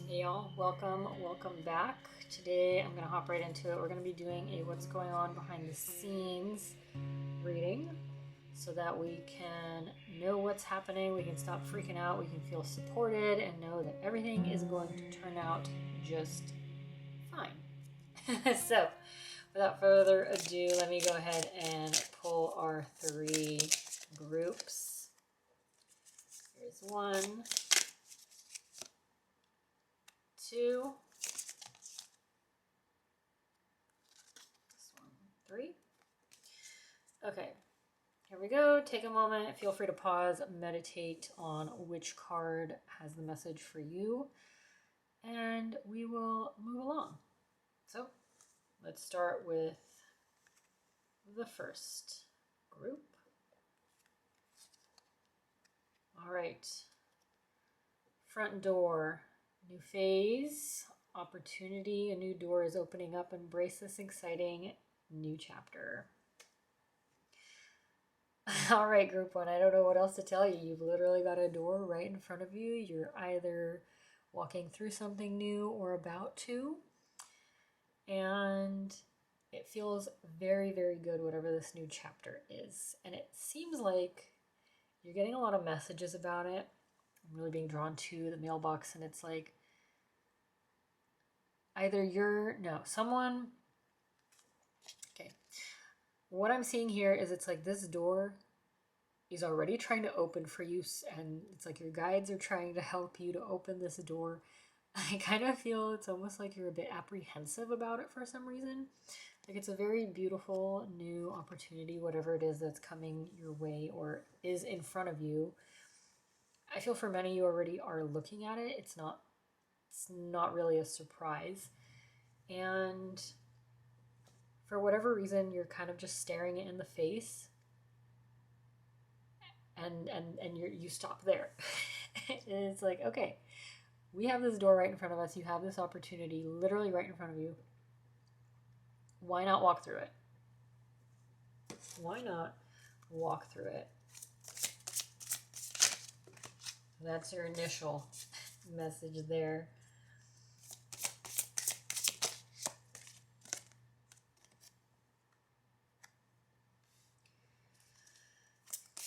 Hey y'all, welcome back. Today I'm going to hop right into it. We're going to be doing a what's going on behind the scenes reading so that we can know what's happening, we can stop freaking out, we can feel supported and know that everything is going to turn out just fine. So without further ado, let me go ahead and pull our three groups. Here's one, two, this one, three. Okay, here we go. Take a moment. Feel free to pause, meditate on which card has the message for you, and we will move along. So let's start with the first group. All right. Front door, new phase, opportunity, a new door is opening up. Embrace this exciting new chapter. All right, group one, I don't know what else to tell you. You've literally got a door right in front of you. You're either walking through something new or about to. And it feels very, very good, whatever this new chapter is. And it seems like you're getting a lot of messages about it. I'm really being drawn to the mailbox, and it's like either someone. Okay. What I'm seeing here is it's like this door is already trying to open for you, and it's like your guides are trying to help you to open this door. I kind of feel it's almost like you're a bit apprehensive about it for some reason. Like it's a very beautiful new opportunity, whatever it is that's coming your way or is in front of you. I feel for many you already are looking at it. It's not really a surprise. And for whatever reason, you're kind of just staring it in the face. And you stop there. And it's like, okay, we have this door right in front of us. You have this opportunity literally right in front of you. Why not walk through it? Why not walk through it? That's your initial message there.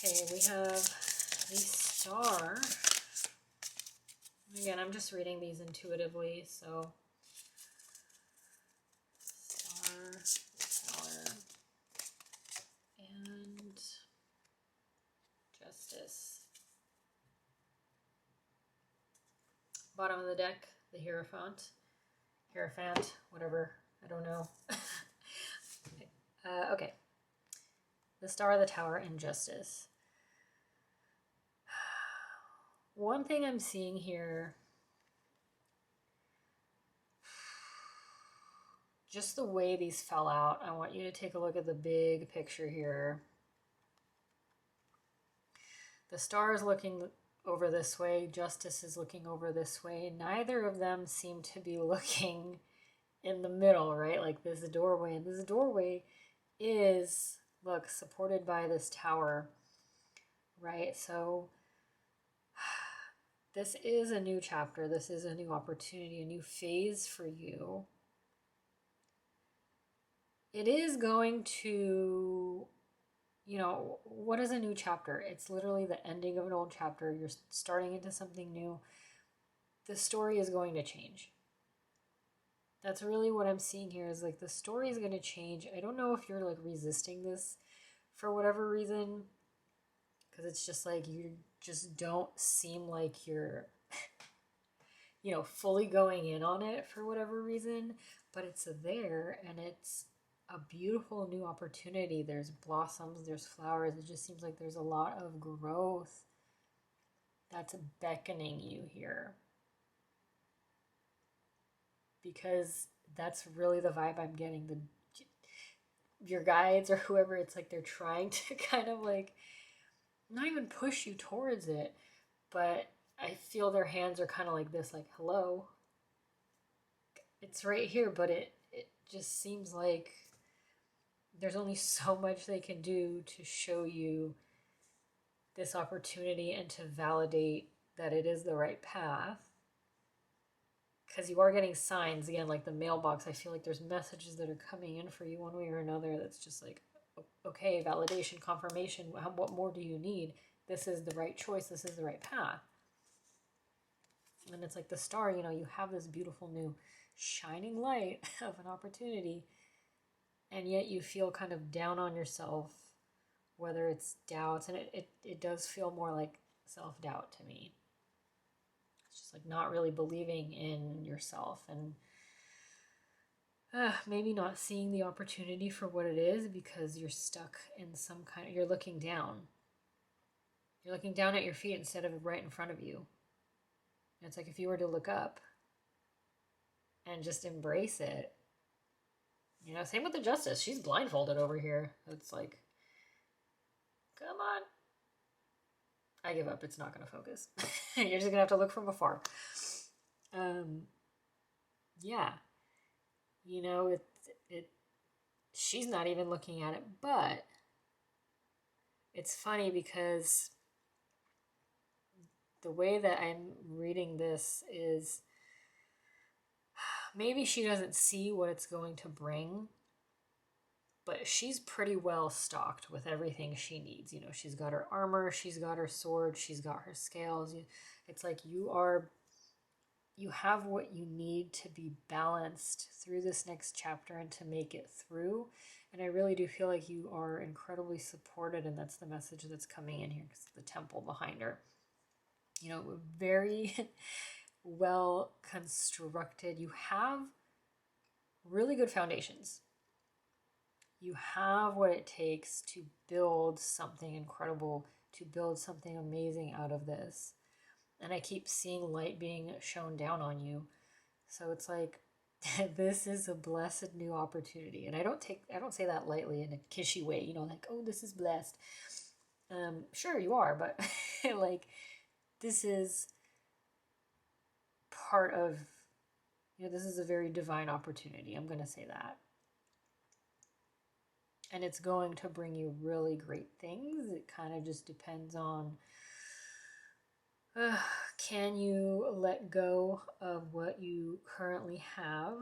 Okay, we have the star. Again, I'm just reading these intuitively, so star, tower, and justice. Bottom of the deck, the Hierophant, whatever, I don't know. Okay. The Star, the Tower, and Justice. One thing I'm seeing here, just the way these fell out, I want you to take a look at the big picture here. The Star is looking over this way, Justice is looking over this way. Neither of them seem to be looking in the middle, right? Like this doorway, and this doorway is, look, supported by this tower, right? So this is a new chapter. This is a new opportunity, a new phase for you. It is going to, what is a new chapter? It's literally the ending of an old chapter. You're starting into something new. The story is going to change. That's really what I'm seeing here, is like the story is going to change. I don't know if you're like resisting this for whatever reason, because it's just like you just don't seem like you're fully going in on it for whatever reason, but it's there and it's a beautiful new opportunity. There's blossoms, there's flowers. It just seems like there's a lot of growth that's beckoning you here, because that's really the vibe I'm getting. Your guides or whoever, it's like they're trying to kind of like not even push you towards it, but I feel their hands are kind of like this, like, hello, it's right here, but it just seems like there's only so much they can do to show you this opportunity and to validate that it is the right path. because you are getting signs again, like the mailbox. I feel like there's messages that are coming in for you one way or another. That's just like, okay, validation, confirmation. What more do you need? This is the right choice. This is the right path. And it's like the star, you know, you have this beautiful new shining light of an opportunity, and yet you feel kind of down on yourself, whether it's doubts, and it does feel more like self-doubt to me. It's just like not really believing in yourself, and maybe not seeing the opportunity for what it is because you're stuck in some kind of, you're looking down. You're looking down at your feet instead of right in front of you. And it's like if you were to look up and just embrace it, you know, same with the justice. She's blindfolded over here. It's like, come on. I give up. It's not going to focus. You're just going to have to look from afar. Yeah. You know, she's not even looking at it, but it's funny because the way that I'm reading this is maybe she doesn't see what it's going to bring, but she's pretty well stocked with everything she needs. You know, she's got her armor, she's got her sword, she's got her scales. It's like you have what you need to be balanced through this next chapter and to make it through. And I really do feel like you are incredibly supported, and that's the message that's coming in here because of the temple behind her. You know, very well constructed. You have really good foundations. You have what it takes to build something incredible, to build something amazing out of this. And I keep seeing light being shown down on you. So it's like, this is a blessed new opportunity. And I don't say that lightly in a kishy way, you know, like, oh, this is blessed. Sure you are, but like, this is part of, you know, this is a very divine opportunity. I'm going to say that. And it's going to bring you really great things. It kind of just depends on, can you let go of what you currently have,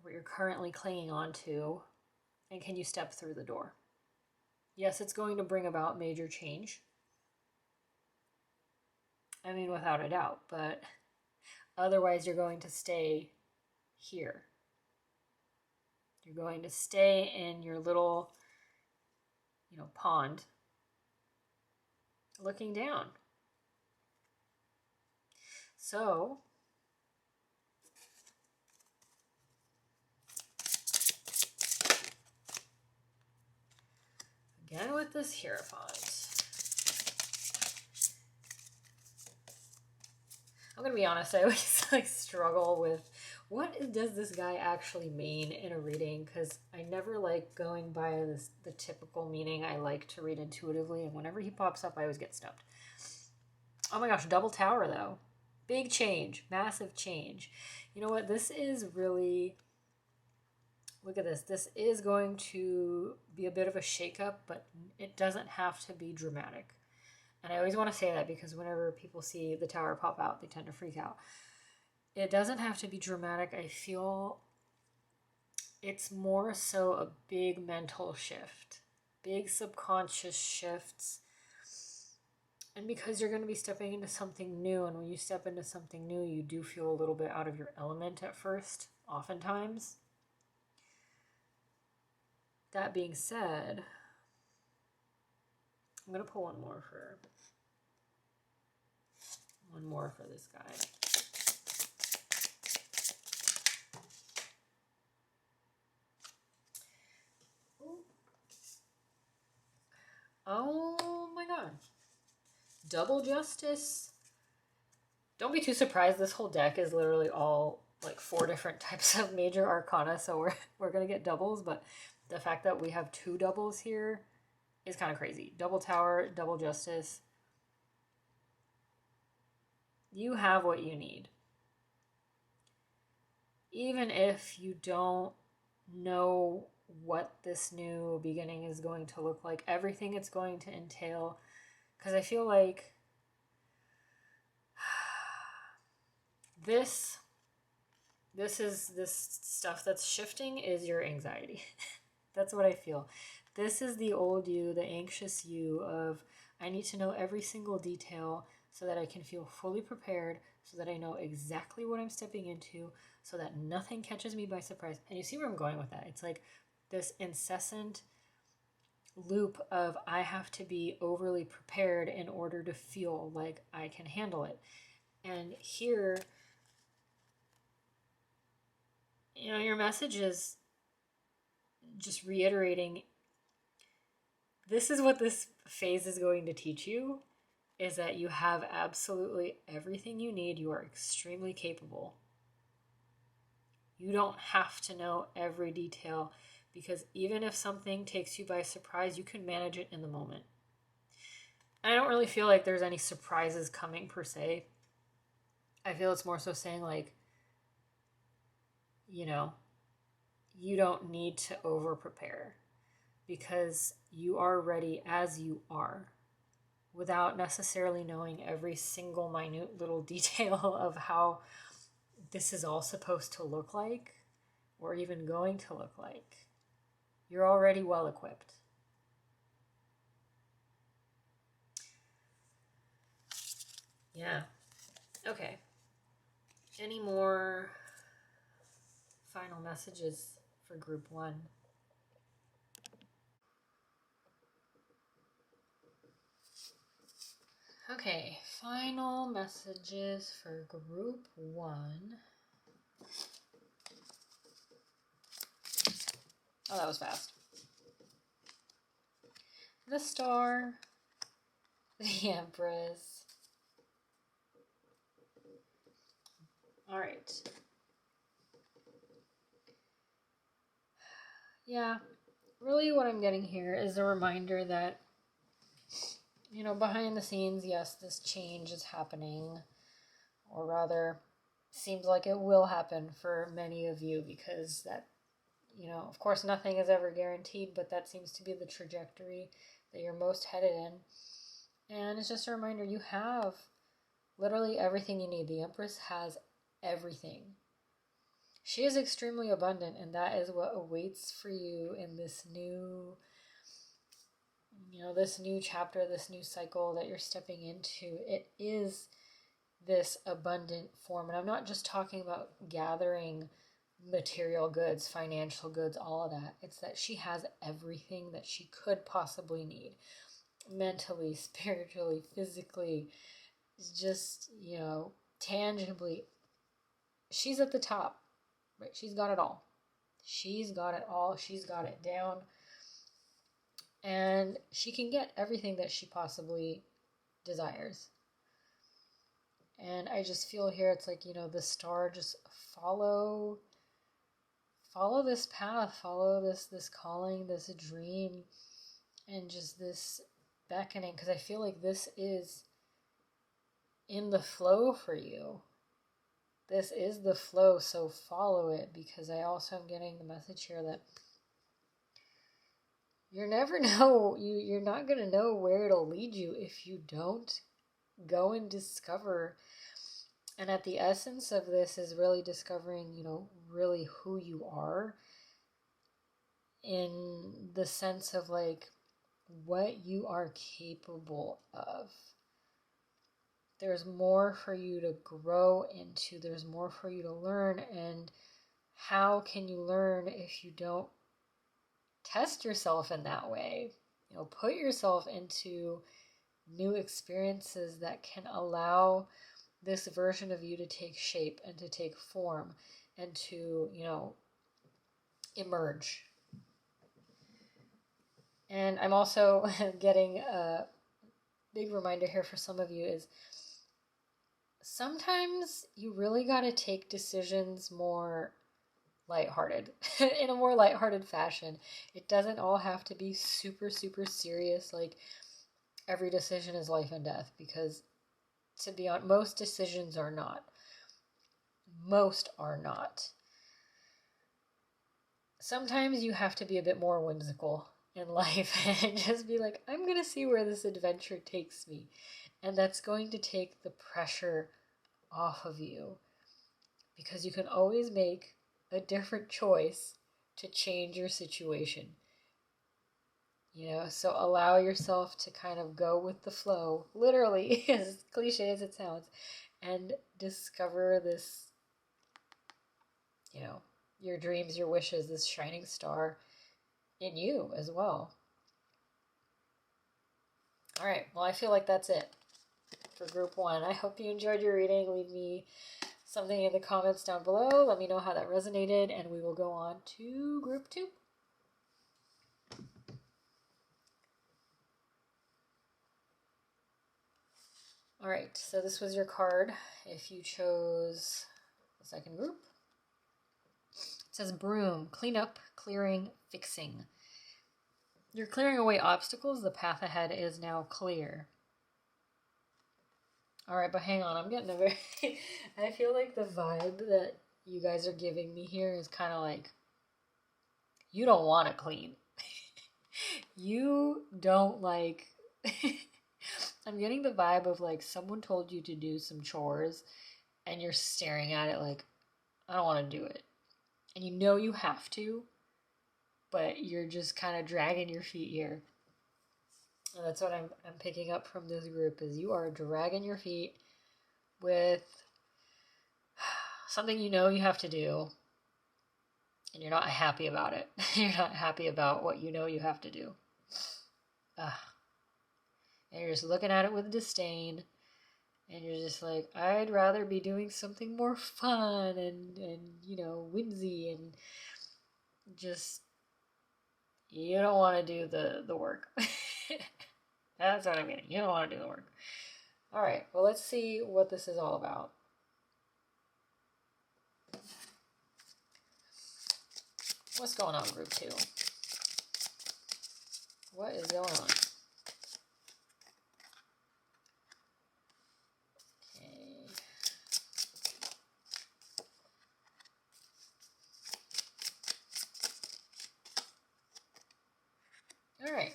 what you're currently clinging on to, and can you step through the door? Yes, it's going to bring about major change. I mean, without a doubt, but otherwise you're going to stay here. You're going to stay in your little, you know, pond, looking down. So, again with this Hierophant, I'm gonna be honest, I always like struggle with what does this guy actually mean in a reading, because I never like going by the typical meaning. I like to read intuitively, and whenever he pops up I always get stumped. Oh my gosh, double tower though. Big change, massive change. You know what, this is really, look at this. This is going to be a bit of a shakeup, but it doesn't have to be dramatic. And I always want to say that because whenever people see the tower pop out, they tend to freak out. It doesn't have to be dramatic. I feel it's more so a big mental shift, big subconscious shifts. And because you're going to be stepping into something new, and when you step into something new, you do feel a little bit out of your element at first, oftentimes. That being said, I'm going to pull one more for this guy. Oh my god. Double justice. Don't be too surprised. This whole deck is literally all like 4 different types of major arcana, so we're going to get doubles, but the fact that we have 2 doubles here is kind of crazy. Double tower, double justice. You have what you need. Even if you don't know what this new beginning is going to look like, everything it's going to entail, because I feel like this this stuff that's shifting is your anxiety. That's what I feel. This is the old you, the anxious you of, I need to know every single detail so that I can feel fully prepared, so that I know exactly what I'm stepping into, so that nothing catches me by surprise. And you see where I'm going with that. It's like this incessant loop of, I have to be overly prepared in order to feel like I can handle it. And here, your message is just reiterating, this is what this phase is going to teach you, is that you have absolutely everything you need. You are extremely capable. You don't have to know every detail, because even if something takes you by surprise, you can manage it in the moment. I don't really feel like there's any surprises coming per se. I feel it's more so saying like, you don't need to over prepare, because you are ready as you are, without necessarily knowing every single minute little detail of how this is all supposed to look like, or even going to look like. You're already well equipped. Yeah. Okay. Any more final messages for group 1? Okay, final messages for group 1. Oh, that was fast. The Star, the Empress. All right. Yeah, really what I'm getting here is a reminder that, behind the scenes, yes, this change is happening, or rather, seems like it will happen for many of you, because that, of course, nothing is ever guaranteed, but that seems to be the trajectory that you're most headed in. And it's just a reminder, you have literally everything you need. The Empress has everything. She is extremely abundant, and that is what awaits for you in this new, this new chapter, this new cycle that you're stepping into. It is this abundant form. And I'm not just talking about gathering material goods, financial goods, all of that. It's that she has everything that she could possibly need, mentally, spiritually, physically, just, tangibly. She's at the top, right? She's got it all. She's got it all. She's got it down. And she can get everything that she possibly desires. And I just feel here, it's like, the star, just follow this path, follow this calling, this dream, and just this beckoning, because I feel like this is in the flow for you. This is the flow, so follow it, because I also am getting the message here that you're not going to know where it'll lead you if you don't go and discover. And at the essence of this is really discovering, really who you are, in the sense of like what you are capable of. There's more for you to grow into. There's more for you to learn. And how can you learn if you don't test yourself in that way? Put yourself into new experiences that can allow this version of you to take shape and to take form and to, emerge. And I'm also getting a big reminder here for some of you is sometimes you really got to take decisions more lighthearted, in a more lighthearted fashion. It doesn't all have to be super, super serious, like every decision is life and death, because to be honest, most decisions are not. Most are not. Sometimes you have to be a bit more whimsical in life and just be like, I'm going to see where this adventure takes me. And that's going to take the pressure off of you. because you can always make a different choice to change your situation. So allow yourself to kind of go with the flow, literally, as cliche as it sounds, and discover this, your dreams, your wishes, this shining star in you as well. All right, well, I feel like that's it for group 1. I hope you enjoyed your reading. Leave me something in the comments down below. Let me know how that resonated, and we will go on to group 2. All right, so this was your card if you chose the second group. It says broom, clean up, clearing, fixing. You're clearing away obstacles. The path ahead is now clear. All right, but hang on. I'm getting a very... I feel like the vibe that you guys are giving me here is kind of like, you don't want to clean. You don't like... I'm getting the vibe of like someone told you to do some chores and you're staring at it like, I don't want to do it. And you know you have to, but you're just kind of dragging your feet here. And that's what I'm picking up from this group is you are dragging your feet with something you have to do, and you're not happy about it. You're not happy about what you know you have to do. And you're just looking at it with disdain, and you're just like, I'd rather be doing something more fun and whimsy, and just, you don't want to do the work. That's what I'm getting. You don't want to do the work. All right, well, let's see what this is all about. What's going on, group 2? What is going on? All right.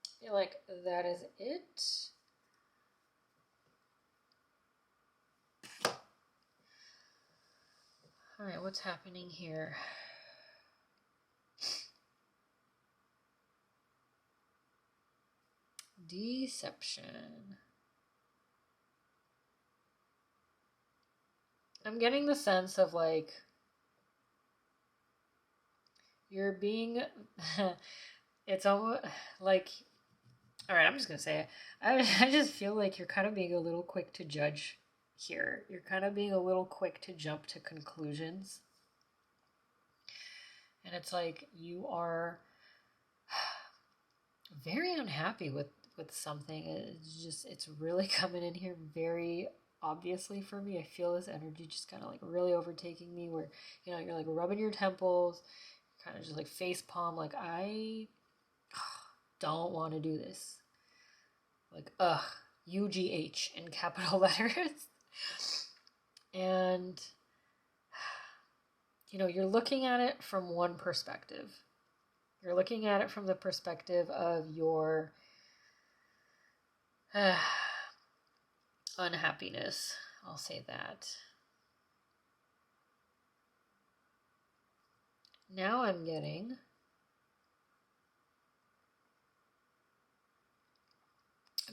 I feel like that is it. All right, what's happening here? Deception. I'm getting the sense of like you're being it's almost like, all right, I'm just gonna say it. I just feel like you're kind of being a little quick to judge here. You're kind of being a little quick to jump to conclusions, and it's like you are very unhappy with something. It's really coming in here very obviously for me. I feel this energy just kind of like really overtaking me, where you're like rubbing your temples, kind of just like face palm, like I don't want to do this, like UGH in capital letters. And you're looking at it from one perspective. You're looking at it from the perspective of your unhappiness. I'll say that. Now I'm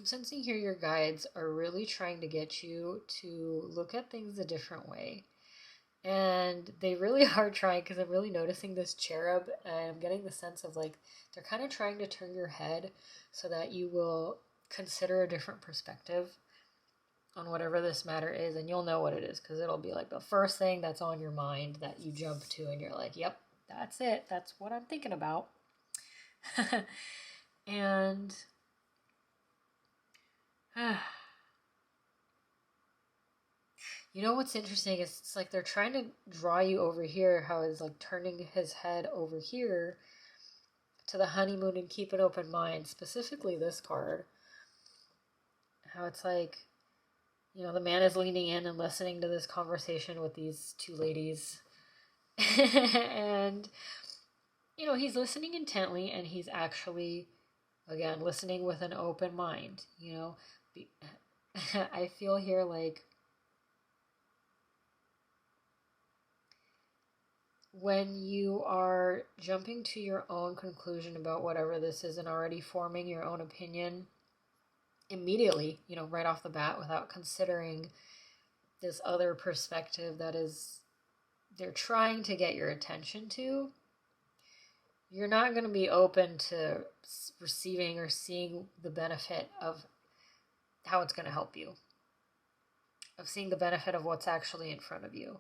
sensing here your guides are really trying to get you to look at things a different way. And they really are trying, because I'm really noticing this cherub, and I'm getting the sense of like they're kind of trying to turn your head so that you will consider a different perspective on whatever this matter is, and you'll know what it is, because it'll be like the first thing that's on your mind that you jump to, and you're like, yep, that's it. That's what I'm thinking about. And what's interesting is it's like they're trying to draw you over here, how he's like turning his head over here to the honeymoon and keep an open mind, specifically this card. How it's like, the man is leaning in and listening to this conversation with these two ladies. And, he's listening intently, and he's actually, again, listening with an open mind. I feel here like when you are jumping to your own conclusion about whatever this is and already forming your own opinion immediately, right off the bat, without considering this other perspective that is they're trying to get your attention to, you're not going to be open to receiving or seeing the benefit of how it's going to help you, of seeing the benefit of what's actually in front of you.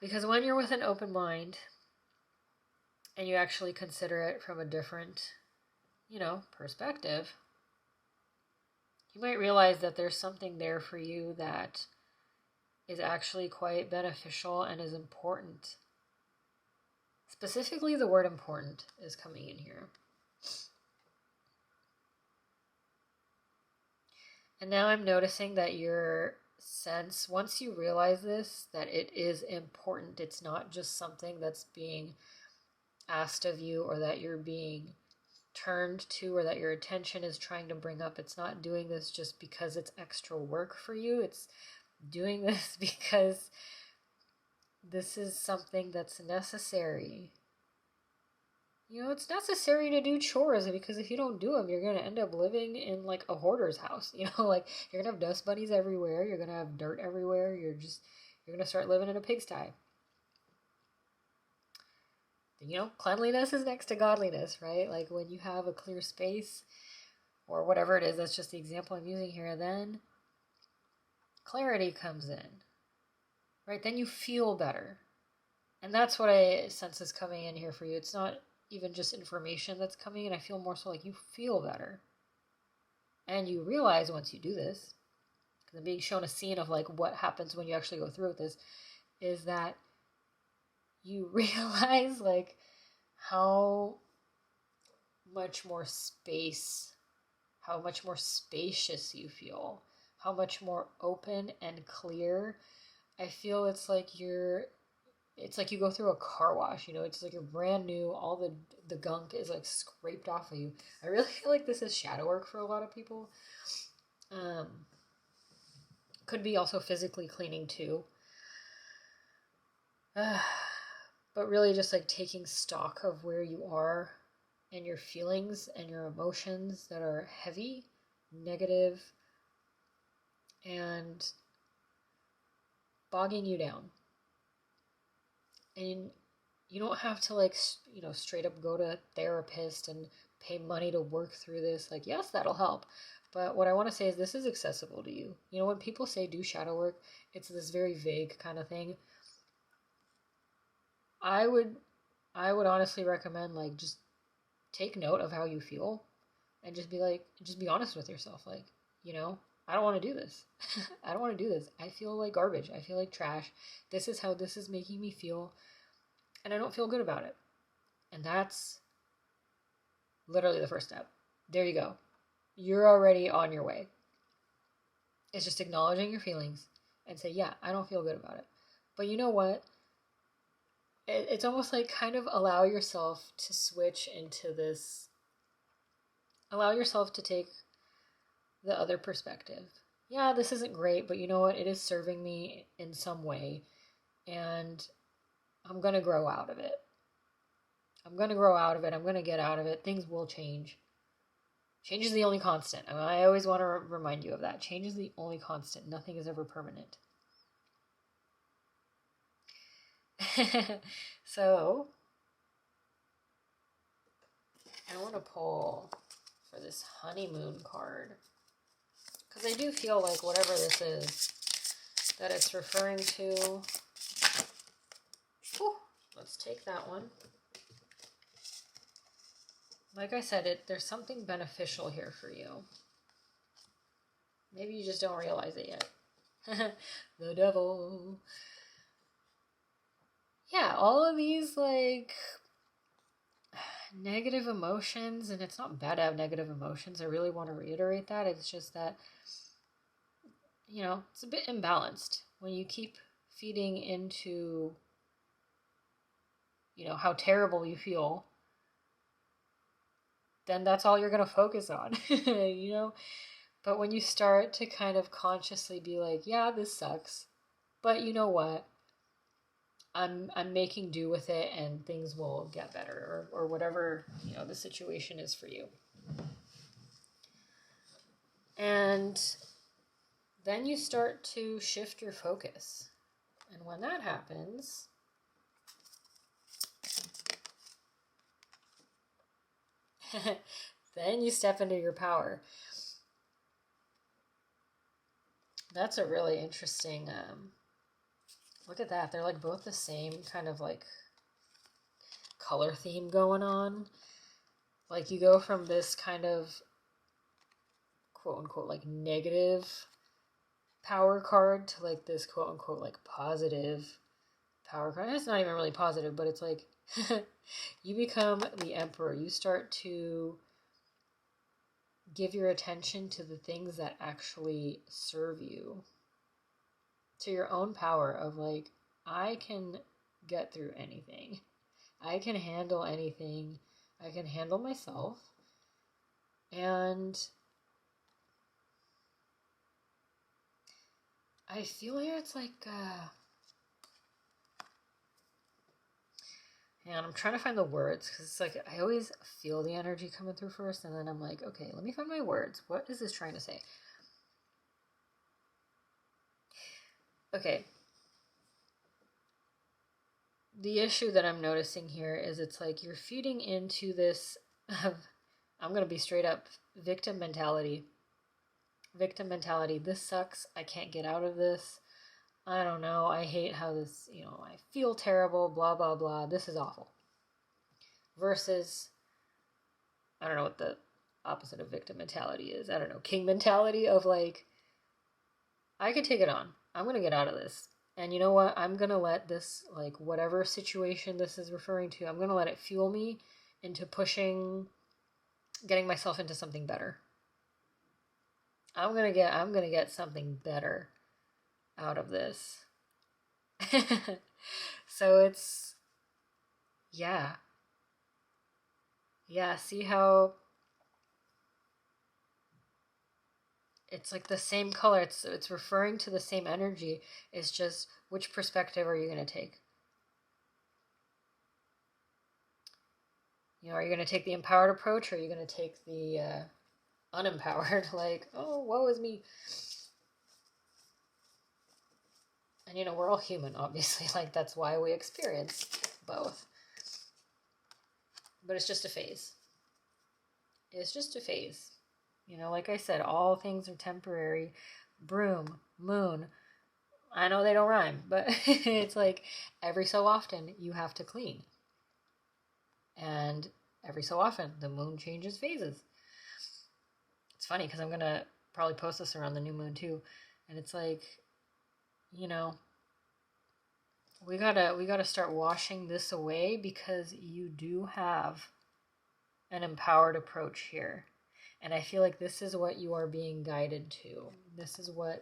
Because when you're with an open mind and you actually consider it from a different, perspective, you might realize that there's something there for you that is actually quite beneficial and is important. Specifically, the word important is coming in here. And now I'm noticing that your sense, once you realize this, that it is important, it's not just something that's being asked of you or that you're being turned to or that your attention is trying to bring up. It's not doing this just because it's extra work for you. It's doing this because this is something that's necessary. It's necessary to do chores, because if you don't do them, you're going to end up living in like a hoarder's house. You're going to have dust bunnies everywhere. You're going to have dirt everywhere. You're going to start living in a pigsty. Cleanliness is next to godliness, right? Like when you have a clear space or whatever it is, that's just the example I'm using here, then clarity comes in, right? Then you feel better. And that's what I sense is coming in here for you. It's not even just information that's coming in. I feel more so like you feel better. And you realize once you do this, because I'm being shown a scene of like what happens when you actually go through with this, is that you realize like how much more spacious you feel, how much more open and clear. I feel it's like you go through a car wash, it's like you're brand new, all the gunk is like scraped off of you. I really feel like this is shadow work for a lot of people. Could be also physically cleaning too. But really just like taking stock of where you are and your feelings and your emotions that are heavy, negative, and bogging you down. And you don't have to like, straight up go to a therapist and pay money to work through this. Like, yes, that'll help. But what I want to say is this is accessible to you. When people say do shadow work, it's this very vague kind of thing. I would honestly recommend like just take note of how you feel and just be honest with yourself. Like, I don't want to do this. I don't want to do this. I feel like garbage. I feel like trash. This is how this is making me feel. And I don't feel good about it. And that's literally the first step. There you go. You're already on your way. It's just acknowledging your feelings and say, yeah, I don't feel good about it. But you know what? It's almost like kind of allow yourself to switch into this. Allow yourself to take the other perspective. Yeah, this isn't great, but you know what? It is serving me in some way. And I'm going to grow out of it. I'm going to get out of it. Things will change. Change is the only constant. I always want to remind you of that. Change is the only constant. Nothing is ever permanent. So, I want to pull for this honeymoon card. Because I do feel like whatever this is that it's referring to. Ooh, let's take that one. Like I said, there's something beneficial here for you. Maybe you just don't realize it yet. The devil. Yeah, all of these like negative emotions, and it's not bad to have negative emotions. I really want to reiterate that. It's just that, it's a bit imbalanced when you keep feeding into, how terrible you feel. Then that's all you're going to focus on, But when you start to kind of consciously be like, yeah, this sucks, but you know what? I'm making do with it, and things will get better, or whatever, you know, the situation is for you. And then you start to shift your focus. And when that happens, then you step into your power. That's a really interesting, look at that. They're like both the same kind of like color theme going on. Like you go from this kind of quote unquote like negative power card to like this quote unquote like positive power card. It's not even really positive, but it's like you become the emperor. You start to give your attention to the things that actually serve you, to your own power of like, I can get through anything. I can handle anything. I can handle myself. And I feel here it's like, and I'm trying to find the words because it's like I always feel the energy coming through first, and then I'm like, okay, let me find my words. What is this trying to say? Okay. The issue that I'm noticing here is it's like you're feeding into this, I'm going to be straight up, victim mentality. Victim mentality. This sucks. I can't get out of this. I don't know. I hate how this, you know, I feel terrible, blah, blah, blah. This is awful. Versus, I don't know what the opposite of victim mentality is. I don't know. King mentality of like, I can take it on. I'm going to get out of this. And you know what? I'm going to let this, like, whatever situation this is referring to, I'm going to let it fuel me into pushing, getting myself into something better. I'm going to get something better out of this. So it's, yeah. Yeah, see how it's like the same color. It's referring to the same energy. It's just which perspective are you going to take? You know, are you going to take the empowered approach, or are you going to take the unempowered? Like, oh, woe is me. And, you know, we're all human, obviously. Like, that's why we experience both. But it's just a phase. It's just a phase. You know, like I said, all things are temporary. Broom, moon. I know they don't rhyme, but it's like every so often you have to clean. And every so often the moon changes phases. It's funny because I'm going to probably post this around the new moon too. And it's like, you know, we gotta start washing this away, because you do have an empowered approach here. And I feel like this is what you are being guided to. This is what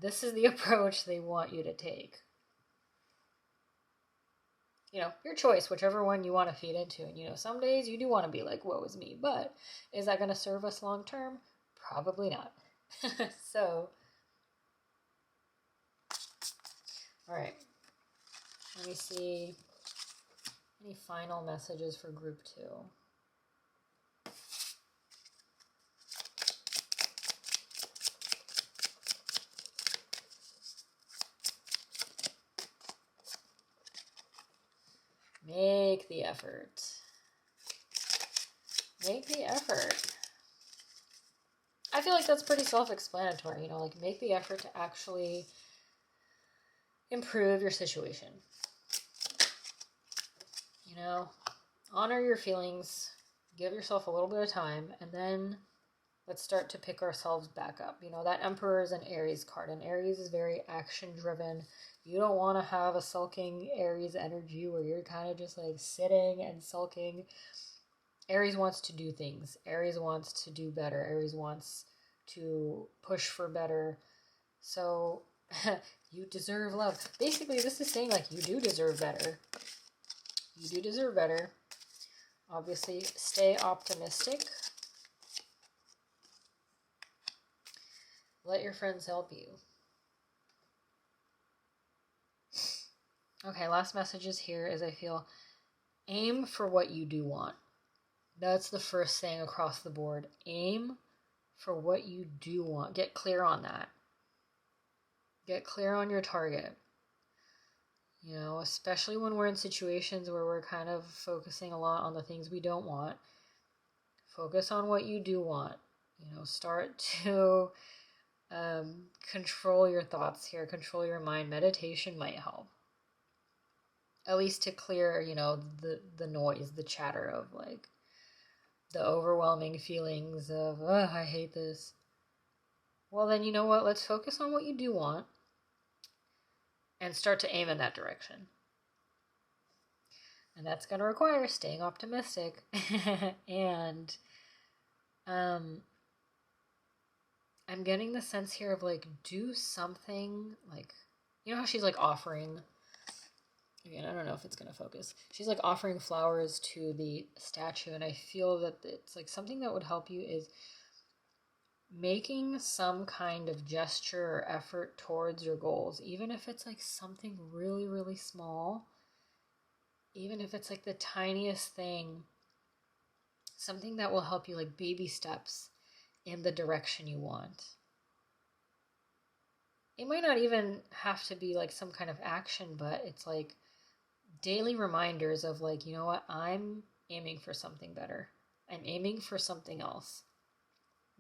this is the approach they want you to take. You know, your choice, whichever one you want to feed into. And, you know, some days you do want to be like, woe is me. But is that going to serve us long term? Probably not. So, all right. Let me see any final messages for group 2. Make the effort. Make the effort. I feel like that's pretty self-explanatory, you know, like make the effort to actually improve your situation. You know, honor your feelings, give yourself a little bit of time, and then let's start to pick ourselves back up. You know, that Emperor is an Aries card, and Aries is very action-driven. You don't want to have a sulking Aries energy where you're kind of just like sitting and sulking. Aries wants to do things. Aries wants to do better. Aries wants to push for better. So you deserve love. Basically, this is saying like you do deserve better. You do deserve better. Obviously, stay optimistic. Let your friends help you. Okay, last messages here is I feel aim for what you do want. That's the first thing across the board. Aim for what you do want. Get clear on that. Get clear on your target. You know, especially when we're in situations where we're kind of focusing a lot on the things we don't want. Focus on what you do want. You know, start to control your thoughts here, control your mind. Meditation might help. At least to clear, you know, the noise, the chatter of like the overwhelming feelings of, oh, I hate this. Well, then, you know what? Let's focus on what you do want and start to aim in that direction. And that's going to require staying optimistic. And I'm getting the sense here of like, do something like, you know how she's like offering, again, I don't know if it's going to focus. She's like offering flowers to the statue. And I feel that it's like something that would help you is making some kind of gesture or effort towards your goals, even if it's like something really, really small, even if it's like the tiniest thing, something that will help you, like baby steps in the direction you want. It might not even have to be like some kind of action, but it's like daily reminders of like, you know what, I'm aiming for something better. I'm aiming for something else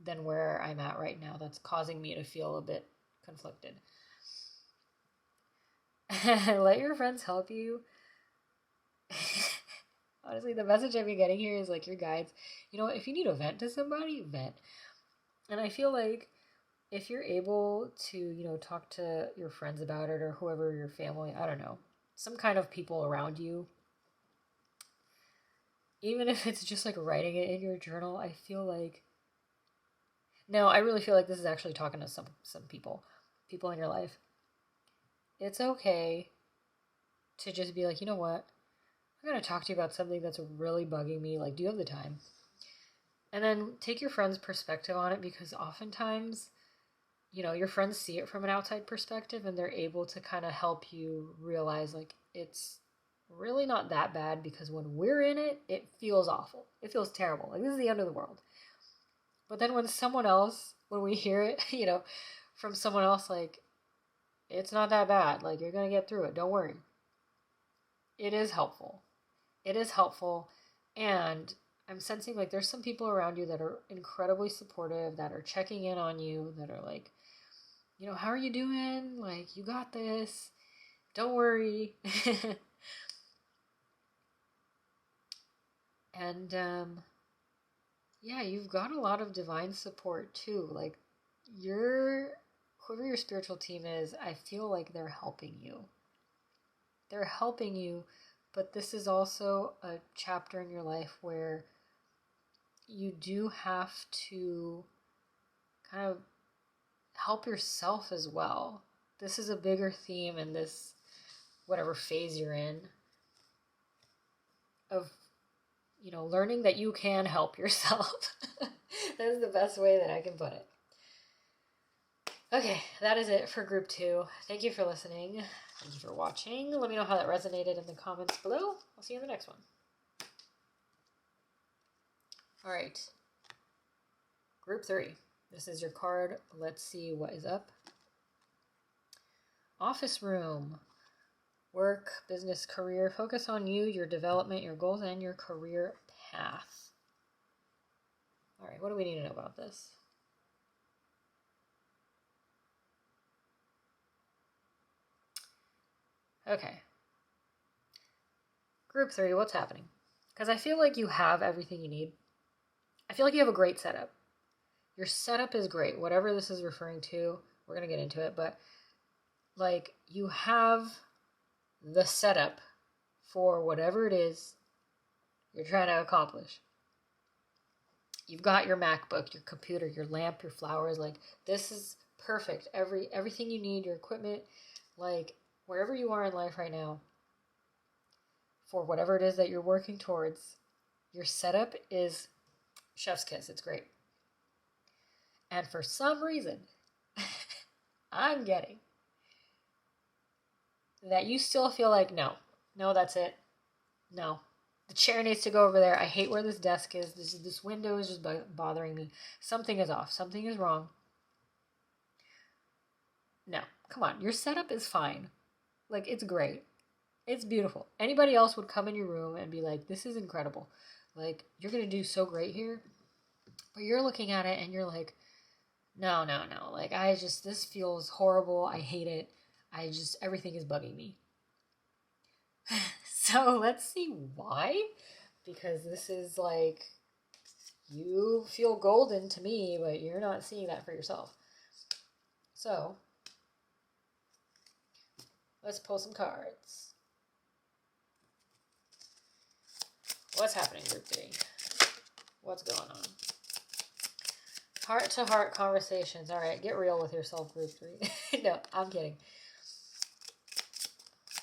than where I'm at right now that's causing me to feel a bit conflicted. Let your friends help you. Honestly, the message I've been getting here is like your guides. You know, if you need to vent to somebody, vent. And I feel like if you're able to, you know, talk to your friends about it or whoever, your family, I don't know, some kind of people around you, even if it's just like writing it in your journal, I feel like, no, I really feel like this is actually talking to some people in your life. It's okay to just be like, you know what? I'm going to talk to you about something that's really bugging me. Like, do you have the time? And then take your friend's perspective on it, because oftentimes, you know, your friends see it from an outside perspective and they're able to kind of help you realize like it's really not that bad, because when we're in it, it feels awful. It feels terrible. Like this is the end of the world. But then when we hear it, you know, from someone else, like, it's not that bad. Like, you're going to get through it. Don't worry. It is helpful. It is helpful. And I'm sensing like there's some people around you that are incredibly supportive, that are checking in on you, that are like, you know, how are you doing? Like, you got this. Don't worry. And, yeah, you've got a lot of divine support too. Like, whoever your spiritual team is, I feel like they're helping you. They're helping you, but this is also a chapter in your life where you do have to kind of help yourself as well. This is a bigger theme in this, whatever phase you're in, of, you know, learning that you can help yourself. That's the best way that I can put it. Okay, that is it for group 2. Thank you for listening. Thank you for watching. Let me know how that resonated in the comments below. I'll see you in the next one. All right. Group 3. This is your card. Let's see what is up. Office room. Work, business, career. Focus on you, your development, your goals, and your career path. All right, what do we need to know about this? Okay. Group 3, what's happening? Because I feel like you have everything you need. I feel like you have a great setup. Your setup is great. Whatever this is referring to, we're going to get into it. But, like, you have the setup for whatever it is you're trying to accomplish. You've got your MacBook, your computer, your lamp, your flowers. Like, this is perfect. Everything you need, your equipment, like, wherever you are in life right now, for whatever it is that you're working towards, your setup is chef's kiss. It's great. And for some reason, I'm getting that you still feel like, no, that's it. No. The chair needs to go over there. I hate where this desk is. This window is just bothering me. Something is off. Something is wrong. No. Come on. Your setup is fine. Like, it's great. It's beautiful. Anybody else would come in your room and be like, this is incredible. Like, you're going to do so great here. But you're looking at it and you're like, no. Like, this feels horrible. I hate it. Everything is bugging me. So let's see why. Because this is like, you feel golden to me, but you're not seeing that for yourself. So, let's pull some cards. What's happening, group 3? What's going on? Heart-to-heart conversations. All right, get real with yourself, group 3. No, I'm kidding.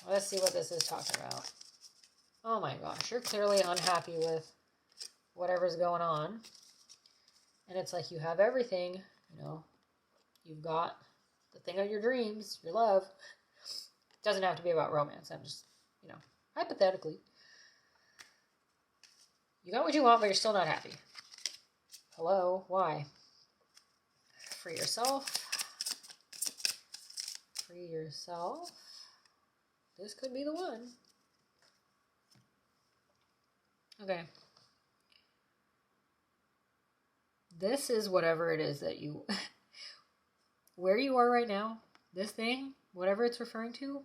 Let's see what this is talking about. Oh my gosh, you're clearly unhappy with whatever's going on. And it's like you have everything, you know. You've got the thing of your dreams, your love. It doesn't have to be about romance. I'm just, you know, hypothetically. You got what you want, but you're still not happy. Hello? Why? Free yourself. Free yourself. This could be the one. Okay. This is whatever it is that you... where you are right now, this thing, whatever it's referring to,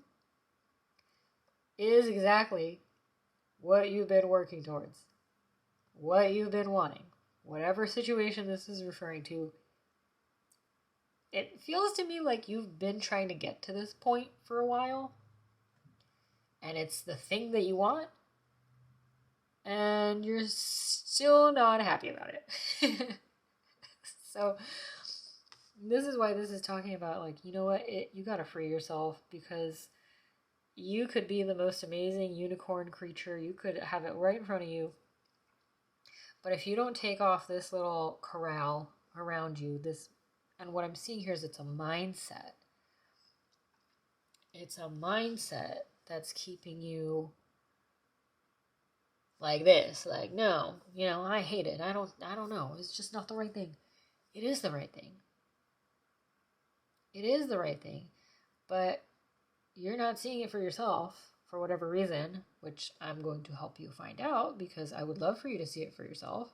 is exactly what you've been working towards. What you've been wanting. Whatever situation this is referring to, it feels to me like you've been trying to get to this point for a while. And it's the thing that you want. And you're still not happy about it. So, this is why this is talking about, like, you know what? You gotta free yourself, because you could be the most amazing unicorn creature. You could have it right in front of you. But if you don't take off this little corral around you, and what I'm seeing here is it's a mindset. It's a mindset that's keeping you like this. Like, no, you know, I hate it. I don't know. It's just not the right thing. It is the right thing. It is the right thing. But you're not seeing it for yourself for whatever reason, which I'm going to help you find out, because I would love for you to see it for yourself.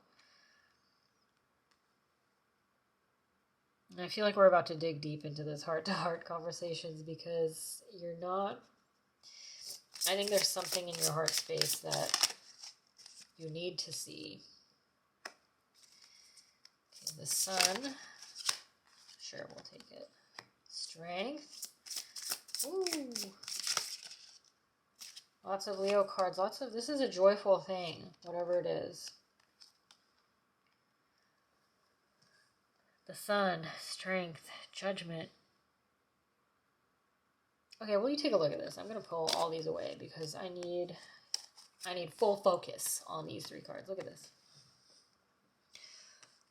And I feel like we're about to dig deep into this heart-to-heart conversations, because you're not... I think there's something in your heart space that you need to see. Okay, the Sun. Sure, we'll take it. Strength. Ooh. Lots of Leo cards. This is a joyful thing, whatever it is. The Sun, strength, judgment. Okay, well, you take a look at this. I'm going to pull all these away because I need full focus on these 3 cards. Look at this.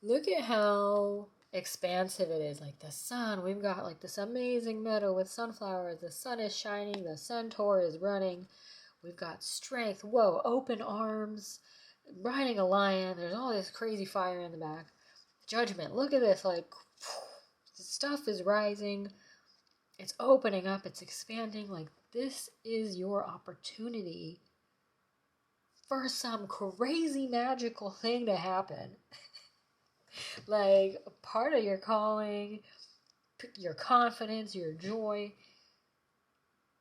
Look at how expansive it is. Like the sun, we've got like this amazing meadow with sunflowers. The sun is shining. The centaur is running. We've got strength. Whoa, open arms. Riding a lion. There's all this crazy fire in the back. Judgment. Look at this. Like, stuff is rising. It's opening up. It's expanding. Like, this is your opportunity for some crazy magical thing to happen. Like, part of your calling, your confidence, your joy.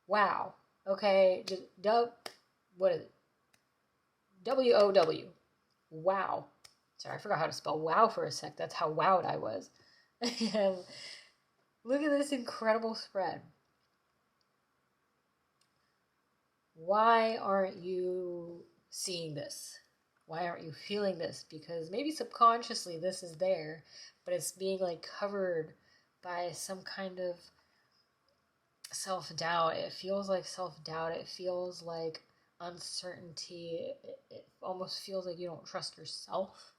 Wow. Okay. Just what is it? W-O-W. Wow. Sorry, I forgot how to spell wow for a sec. That's how wowed I was. And look at this incredible spread. Why aren't you seeing this? Why aren't you feeling this? Because maybe subconsciously this is there, but it's being like covered by some kind of self-doubt. It feels like self-doubt. It feels like uncertainty. It almost feels like you don't trust yourself.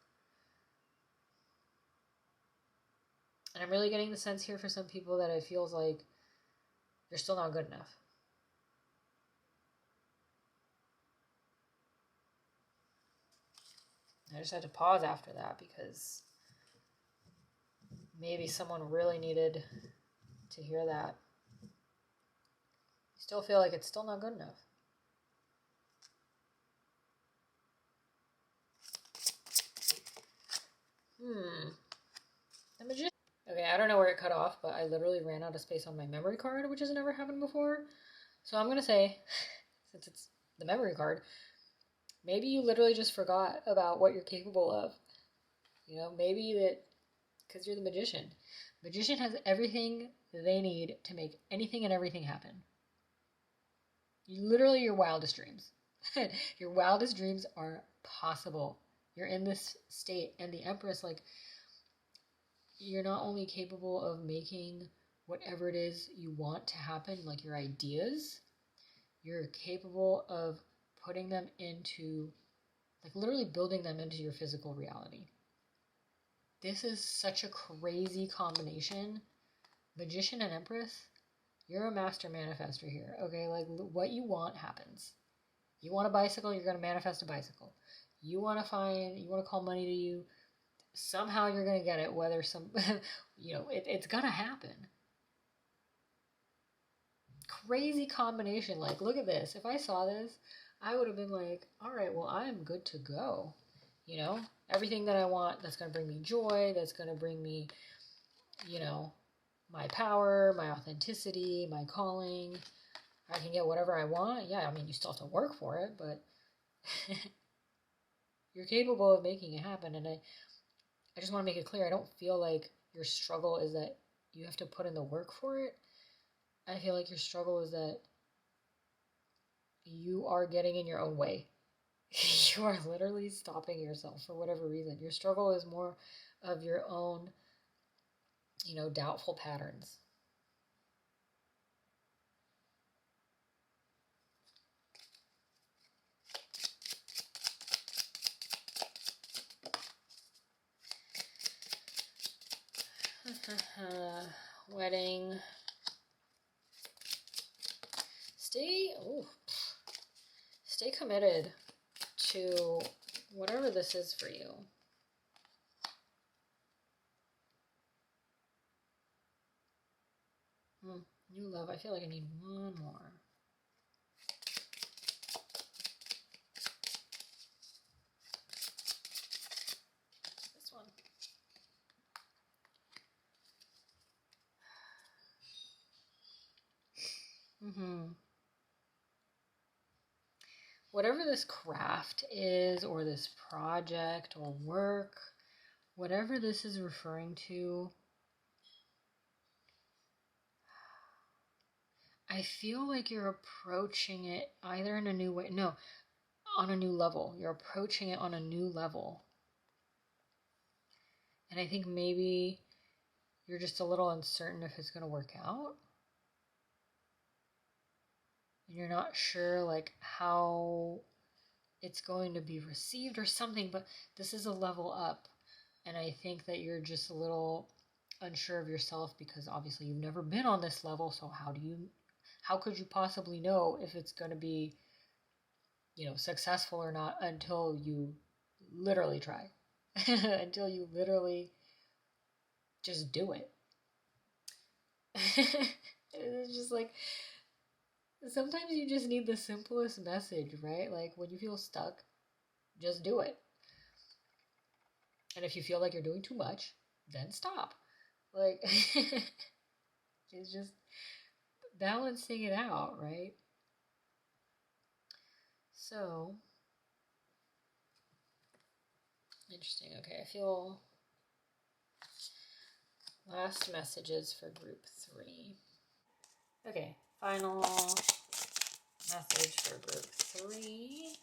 And I'm really getting the sense here for some people that it feels like you're still not good enough. I just had to pause after that because maybe someone really needed to hear that. You still feel like it's still not good enough. The magician. Okay, I don't know where it cut off, but I literally ran out of space on my memory card, which has never happened before. So I'm going to say, since it's the memory card, maybe you literally just forgot about what you're capable of. You know, maybe that, because you're the magician. Magician has everything they need to make anything and everything happen. Literally your wildest dreams. Your wildest dreams are possible. You're in this state, and the Empress, like, you're not only capable of making whatever it is you want to happen, like your ideas, you're capable of putting them into, like, literally building them into your physical reality. This is such a crazy combination. Magician and Empress, you're a master manifester here, okay? Like, what you want happens. You want a bicycle, you're going to manifest a bicycle. You want to call money to you, somehow you're going to get it, whether it's going to happen. Crazy combination. Like, look at this. If I saw this, I would have been like, all right, well, I am good to go. You know, everything that I want that's going to bring me joy, that's going to bring me, my power, my authenticity, my calling. I can get whatever I want. Yeah, I mean, you still have to work for it, but you're capable of making it happen. And I just want to make it clear, I don't feel like your struggle is that you have to put in the work for it. I feel like your struggle is that you are getting in your own way. You are literally stopping yourself for whatever reason. Your struggle is more of your own, doubtful patterns. Wedding. Stay committed to whatever this is for you. New love. I feel like I need one more. This one. Whatever this craft is, or this project, or work, whatever this is referring to, I feel like you're approaching it either in a new way, on a new level. You're approaching it on a new level. And I think maybe you're just a little uncertain if it's going to work out. And you're not sure, like, how it's going to be received or something, but this is a level up. And I think that you're just a little unsure of yourself because obviously you've never been on this level. So how could you possibly know if it's going to be, successful or not until you literally try, until you literally just do it. It's just like, sometimes you just need the simplest message, right? Like, when you feel stuck, just do it. And if you feel like you're doing too much, then stop. Like, it's just balancing it out, right? So, interesting. Okay, I feel last messages for group 3. Okay, final message for group 3.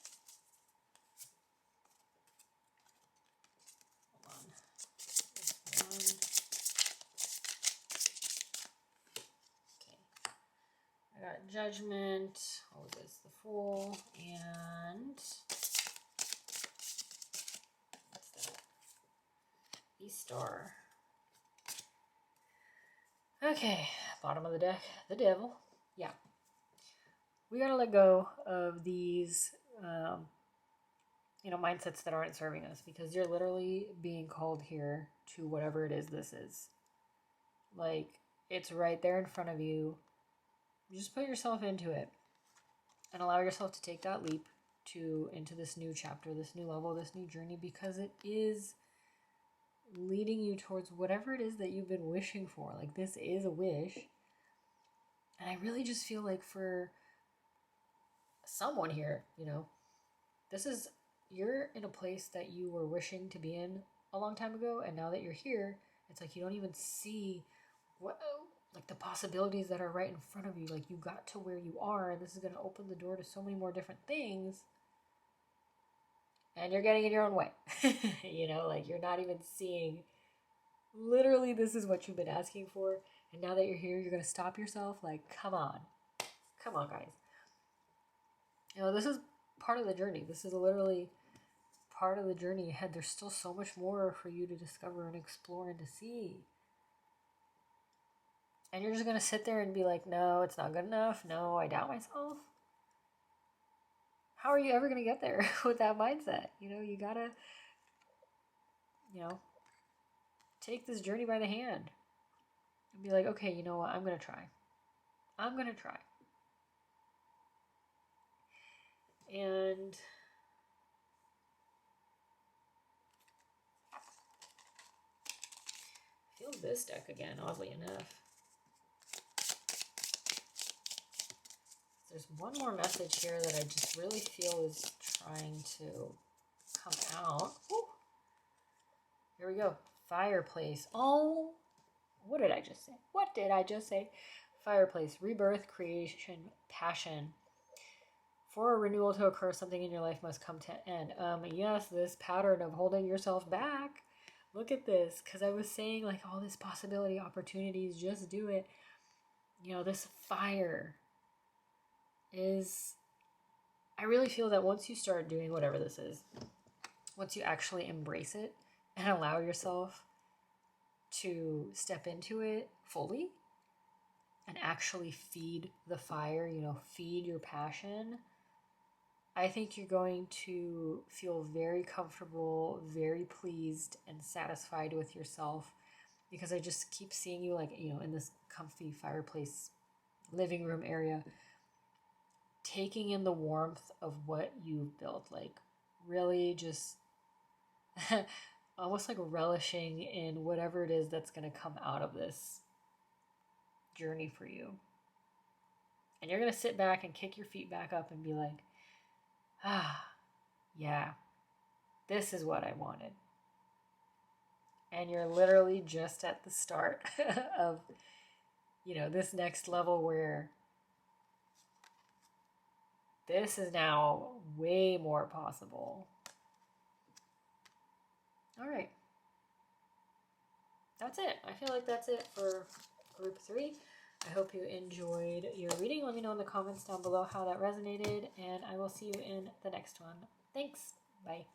Hold on. One. Okay. I got Judgment. What was this? The Fool. And what's that? Star. Okay, bottom of the deck, the Devil. Yeah. We gotta let go of these mindsets that aren't serving us, because you're literally being called here to whatever it is this is. Like, it's right there in front of you. You just put yourself into it and allow yourself to take that leap into this new chapter, this new level, this new journey, because it is leading you towards whatever it is that you've been wishing for. Like, this is a wish. And I really just feel like for someone here, you're in a place that you were wishing to be in a long time ago, and now that you're here, it's like you don't even see what, like, the possibilities that are right in front of you. Like, you got to where you are, and this is going to open the door to so many more different things, and you're getting in your own way. Like, you're not even seeing, literally, this is what you've been asking for, and now that you're here, you're going to stop yourself. Like, come on, guys. This is part of the journey. This is literally part of the journey ahead. There's still so much more for you to discover and explore and to see. And you're just going to sit there and be like, no, it's not good enough. No, I doubt myself. How are you ever going to get there with that mindset? You got to, take this journey by the hand and be like, okay, you know what? I'm going to try. And I feel this deck again, oddly enough. There's one more message here that I just really feel is trying to come out. Woo. Here we go. Fireplace. Oh, what did I just say? Fireplace. Rebirth, creation, passion. For a renewal to occur, something in your life must come to end. Yes, this pattern of holding yourself back. Look at this, because I was saying, like, all this possibility, opportunities, just do it. This fire is, I really feel that once you start doing whatever this is, once you actually embrace it and allow yourself to step into it fully and actually feed the fire, feed your passion, I think you're going to feel very comfortable, very pleased, and satisfied with yourself, because I just keep seeing you, like, in this comfy fireplace living room area, taking in the warmth of what you've built, like, really just almost like relishing in whatever it is that's going to come out of this journey for you. And you're going to sit back and kick your feet back up and be like, yeah, this is what I wanted. And you're literally just at the start of, this next level where this is now way more possible. All right. That's it. I feel like that's it for group 3. I hope you enjoyed your reading. Let me know in the comments down below how that resonated, and I will see you in the next one. Thanks. Bye.